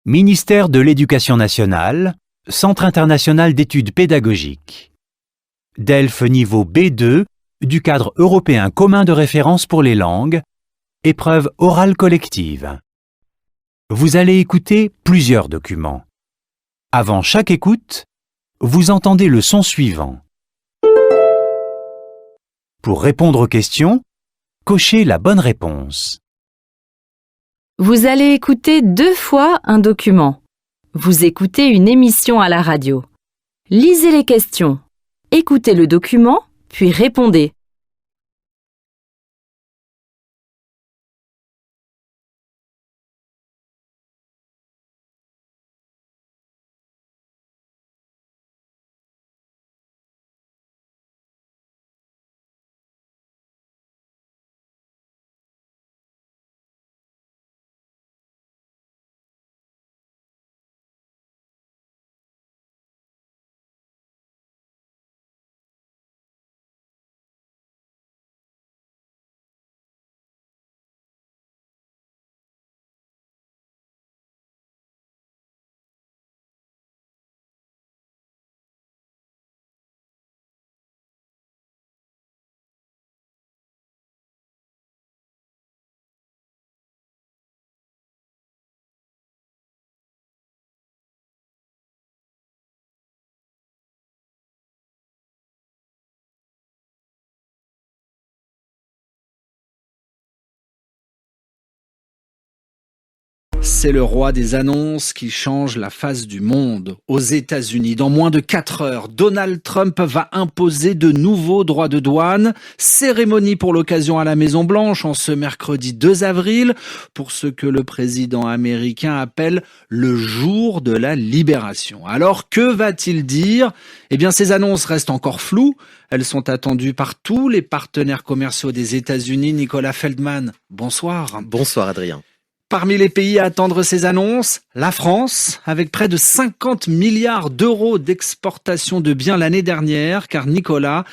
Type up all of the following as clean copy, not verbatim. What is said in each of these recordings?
Ministère de l'Éducation nationale, Centre international d'études pédagogiques. DELF niveau B2 du cadre européen commun de référence pour les langues, épreuve orale collective. Vous allez écouter plusieurs documents. Avant chaque écoute, vous entendez le son suivant. Pour répondre aux questions, cochez la bonne réponse. Vous allez écouter 2 fois un document. Vous écoutez une émission à la radio. Lisez les questions. Écoutez le document, puis répondez. C'est le roi des annonces qui change la face du monde. Aux États-Unis, dans moins de 4 heures, Donald Trump va imposer de nouveaux droits de douane. Cérémonie pour l'occasion à la Maison-Blanche en ce mercredi 2 avril pour ce que le président américain appelle le jour de la libération. Alors, que va-t-il dire ? Eh bien, ces annonces restent encore floues. Elles sont attendues par tous les partenaires commerciaux des États-Unis. Nicolas Feldman, bonsoir. Bonsoir Adrien. Parmi les pays à attendre ces annonces, la France, avec près de 50 milliards d'euros d'exportation de biens l'année dernière, car Nicolas,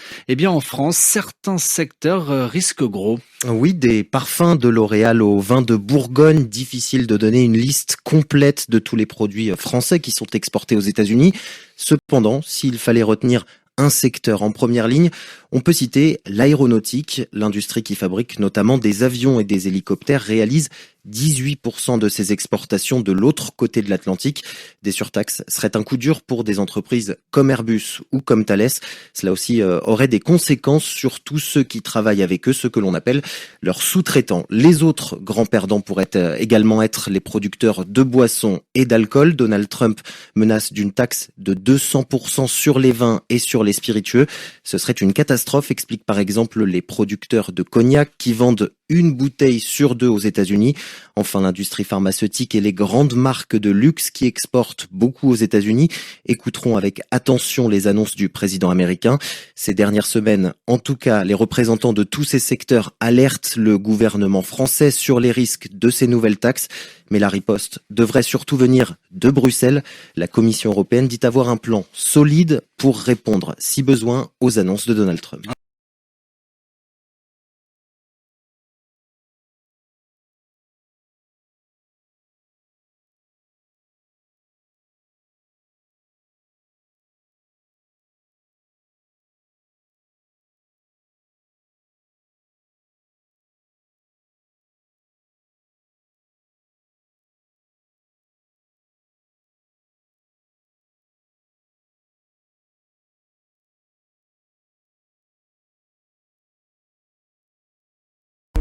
en France, certains secteurs risquent gros. Oui, des parfums de L'Oréal au vin de Bourgogne, difficile de donner une liste complète de tous les produits français qui sont exportés aux États-Unis. Cependant, s'il fallait retenir un secteur en première ligne, on peut citer l'aéronautique. L'industrie qui fabrique notamment des avions et des hélicoptères réalise 18% de ses exportations de l'autre côté de l'Atlantique. Des surtaxes seraient un coup dur pour des entreprises comme Airbus ou comme Thales. Cela aussi aurait des conséquences sur tous ceux qui travaillent avec eux, ceux que l'on appelle leurs sous-traitants. Les autres grands perdants pourraient également être les producteurs de boissons et d'alcool. Donald Trump menace d'une taxe de 200% sur les vins et sur les spiritueux. Ce serait une catastrophe, expliquent par exemple les producteurs de cognac qui vendent une bouteille sur 2 aux États-Unis. Enfin, l'industrie pharmaceutique et les grandes marques de luxe qui exportent beaucoup aux États-Unis écouteront avec attention les annonces du président américain. Ces dernières semaines, en tout cas, les représentants de tous ces secteurs alertent le gouvernement français sur les risques de ces nouvelles taxes. Mais la riposte devrait surtout venir de Bruxelles. La Commission européenne dit avoir un plan solide pour répondre, si besoin, aux annonces de Donald Trump.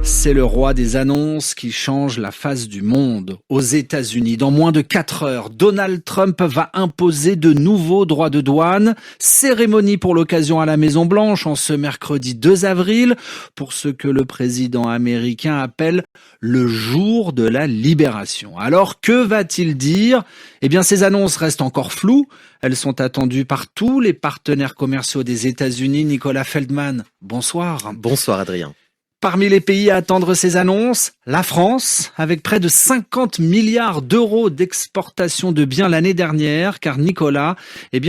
C'est le roi des annonces qui change la face du monde. Aux États-Unis, dans moins de 4 heures, Donald Trump va imposer de nouveaux droits de douane. Cérémonie pour l'occasion à la Maison-Blanche en ce mercredi 2 avril pour ce que le président américain appelle le jour de la libération. Alors, que va-t-il dire ? Eh bien, ces annonces restent encore floues. Elles sont attendues par tous les partenaires commerciaux des États-Unis. Nicolas Feldman, bonsoir. Bonsoir Adrien. Parmi les pays à attendre ces annonces, la France, avec près de 50 milliards d'euros d'exportation de biens l'année dernière, car Nicolas,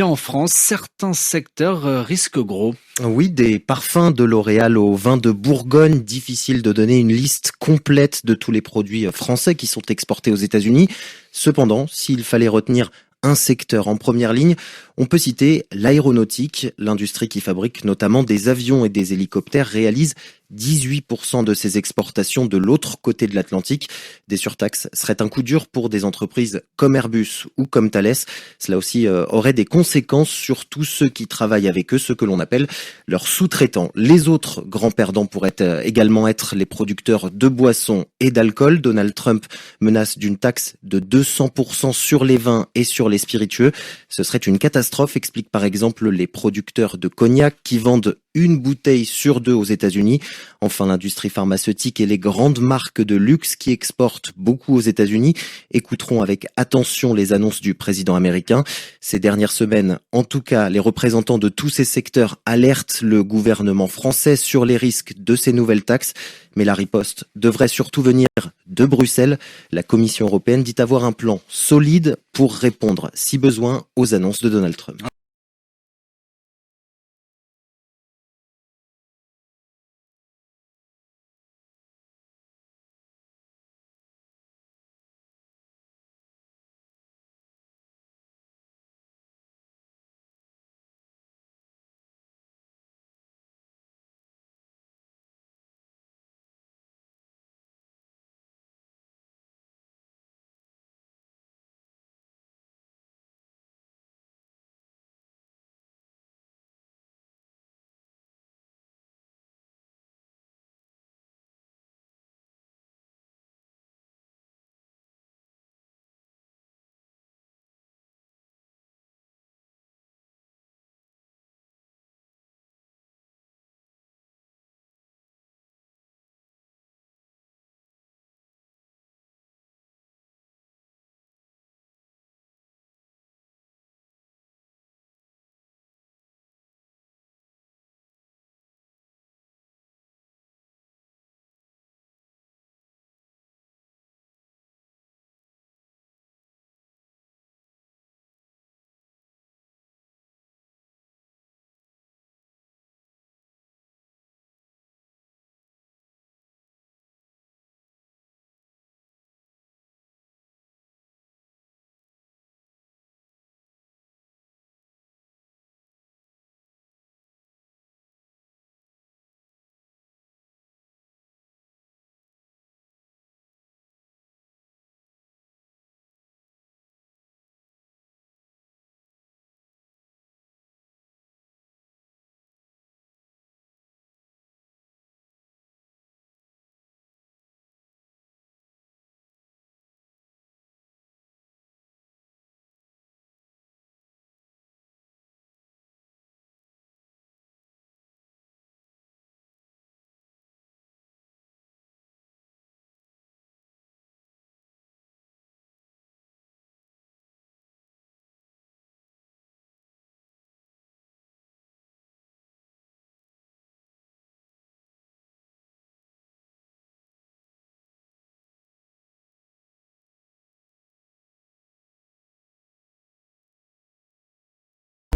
en France, certains secteurs risquent gros. Oui, des parfums de L'Oréal au vin de Bourgogne, difficile de donner une liste complète de tous les produits français qui sont exportés aux États-Unis. Cependant, s'il fallait retenir un secteur en première ligne, on peut citer l'aéronautique. L'industrie qui fabrique notamment des avions et des hélicoptères réalise 18% de ses exportations de l'autre côté de l'Atlantique. Des surtaxes seraient un coup dur pour des entreprises comme Airbus ou comme Thales. Cela aussi aurait des conséquences sur tous ceux qui travaillent avec eux, ceux que l'on appelle leurs sous-traitants. Les autres grands perdants pourraient également être les producteurs de boissons et d'alcool. Donald Trump menace d'une taxe de 200% sur les vins et sur les spiritueux. Ce serait une catastrophe, expliquent par exemple les producteurs de cognac qui vendent une bouteille sur 2 aux États-Unis. Enfin, l'industrie pharmaceutique et les grandes marques de luxe qui exportent beaucoup aux États-Unis écouteront avec attention les annonces du président américain. Ces dernières semaines, en tout cas, les représentants de tous ces secteurs alertent le gouvernement français sur les risques de ces nouvelles taxes. Mais la riposte devrait surtout venir de Bruxelles. La Commission européenne dit avoir un plan solide pour répondre, si besoin, aux annonces de Donald Trump.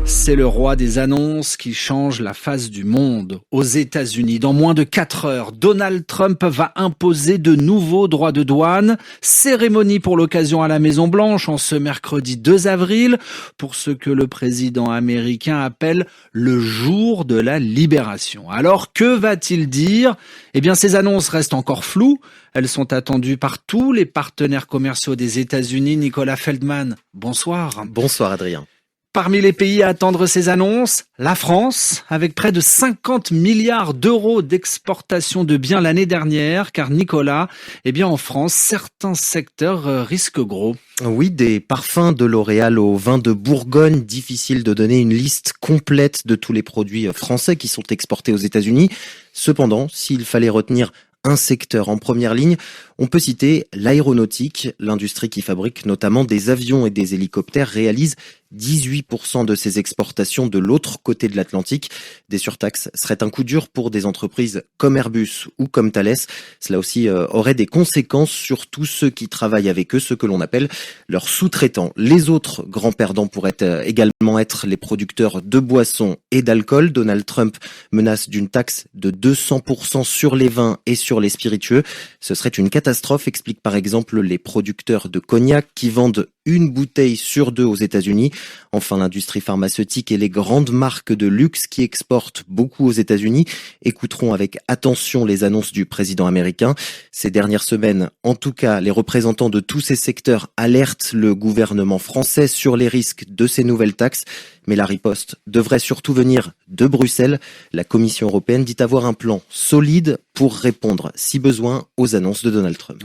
C'est le roi des annonces qui change la face du monde. Aux États-Unis, dans moins de 4 heures, Donald Trump va imposer de nouveaux droits de douane. Cérémonie pour l'occasion à la Maison-Blanche en ce mercredi 2 avril pour ce que le président américain appelle le jour de la libération. Alors, que va-t-il dire ? Ces annonces restent encore floues. Elles sont attendues par tous les partenaires commerciaux des États-Unis. Nicolas Feldman, bonsoir. Bonsoir Adrien. Parmi les pays à attendre ces annonces, la France, avec près de 50 milliards d'euros d'exportation de biens l'année dernière, car Nicolas, en France, certains secteurs risquent gros. Oui, des parfums de L'Oréal au vin de Bourgogne, difficile de donner une liste complète de tous les produits français qui sont exportés aux États-Unis. Cependant, s'il fallait retenir un secteur en première ligne, on peut citer l'aéronautique. L'industrie qui fabrique notamment des avions et des hélicoptères réalise 18% de ses exportations de l'autre côté de l'Atlantique. Des surtaxes seraient un coup dur pour des entreprises comme Airbus ou comme Thales. Cela aussi aurait des conséquences sur tous ceux qui travaillent avec eux, ceux que l'on appelle leurs sous-traitants. Les autres grands perdants pourraient également être les producteurs de boissons et d'alcool. Donald Trump menace d'une taxe de 200% sur les vins et sur les spiritueux. Ce serait une catastrophe, expliquent par exemple les producteurs de cognac qui vendent une bouteille sur 2 aux États-Unis. Enfin, l'industrie pharmaceutique et les grandes marques de luxe qui exportent beaucoup aux États-Unis écouteront avec attention les annonces du président américain. Ces dernières semaines, en tout cas, les représentants de tous ces secteurs alertent le gouvernement français sur les risques de ces nouvelles taxes. Mais la riposte devrait surtout venir de Bruxelles. La Commission européenne dit avoir un plan solide pour répondre, si besoin, aux annonces de Donald Trump.